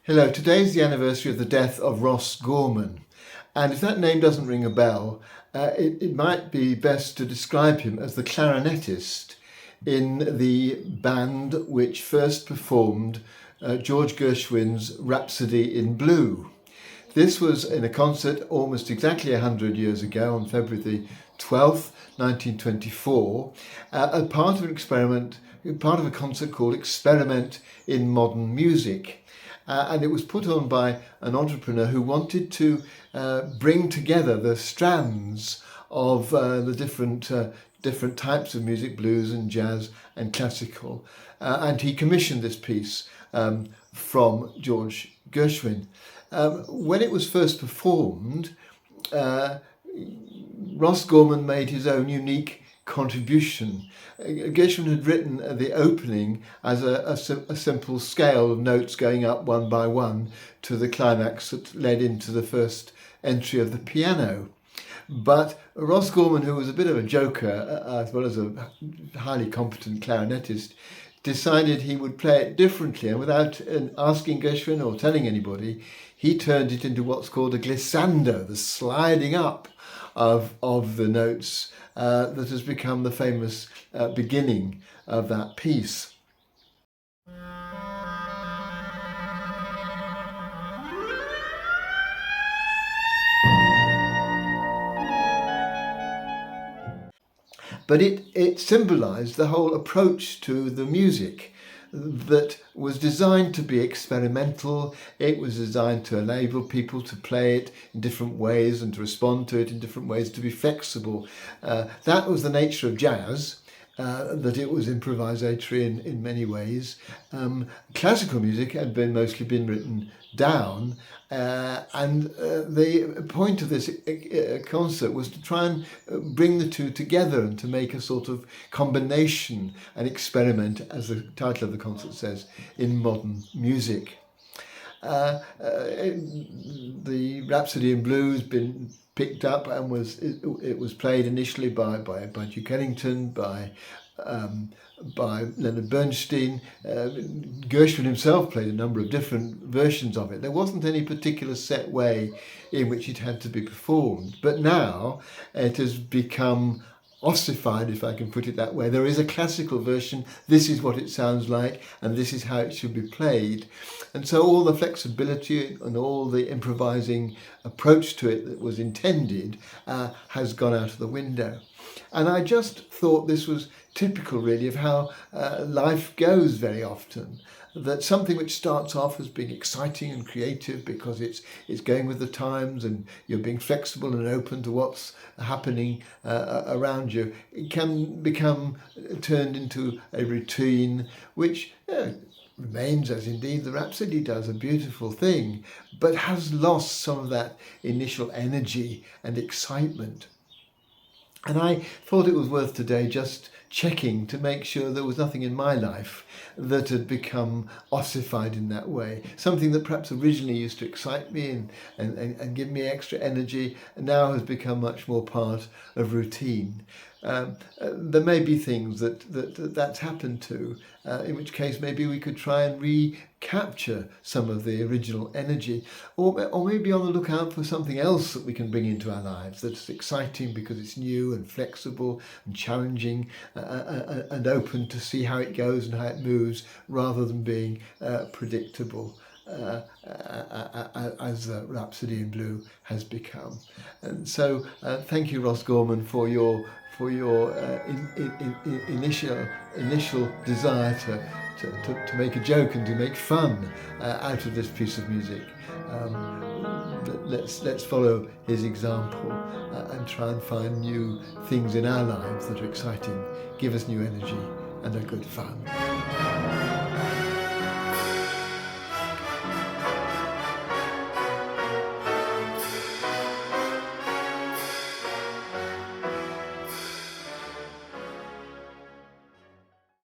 Hello, today's the anniversary of the death of Ross Gorman, and if that name doesn't ring a bell, it might be best to describe him as the clarinetist in the band which first performed George Gershwin's Rhapsody in Blue. This was in a concert almost exactly 100 years ago on February the 12th, 1924, as part of an experiment, part of a concert called Experiment in Modern Music. And it was put on by an entrepreneur who wanted to bring together the strands of the different types of music, blues and jazz and classical. And he commissioned this piece from George Gershwin. When it was first performed, Ross Gorman made his own unique contribution. Gershwin had written the opening as a simple scale of notes going up one by one to the climax that led into the first entry of the piano. But Ross Gorman, who was a bit of a joker as well as a highly competent clarinetist, decided he would play it differently, and without asking Gershwin or telling anybody, he turned it into what's called a glissando, the sliding up of the notes that has become the famous beginning of that piece. But it symbolised the whole approach to the music that was designed to be experimental. It was designed to enable people to play it in different ways and to respond to it in different ways, to be flexible. That was the nature of jazz. That it was improvisatory in many ways. Classical music had mostly been written down, and the point of this concert was to try and bring the two together and to make a sort of combination, an experiment, as the title of the concert says, in modern music. The Rhapsody in Blue has been picked up and was played initially by Duke Ellington, by Leonard Bernstein. Gershwin himself played a number of different versions of it. There wasn't any particular set way in which it had to be performed, but now it has become ossified, if I can put it that way. There is a classical version, this is what it sounds like, and this is how it should be played. And so all the flexibility and all the improvising approach to it that was intended has gone out of the window. And I just thought this was typical, really, of how life goes very often. That something which starts off as being exciting and creative because it's going with the times and you're being flexible and open to what's happening around you, it can become turned into a routine which remains, as indeed the Rhapsody does, a beautiful thing, but has lost some of that initial energy and excitement. And I thought it was worth today just checking to make sure there was nothing in my life that had become ossified in that way. Something that perhaps originally used to excite me and give me extra energy and now has become much more part of routine. There may be things that's happened to, in which case maybe we could try and recapture some of the original energy, or maybe on the lookout for something else that we can bring into our lives that's exciting because it's new and flexible and challenging and open to see how it goes and how it moves, rather than being predictable. As Rhapsody in Blue has become. And so thank you, Ross Gorman, for your initial desire to make a joke and to make fun out of this piece of music. Let's follow his example and try and find new things in our lives that are exciting, give us new energy and are good fun.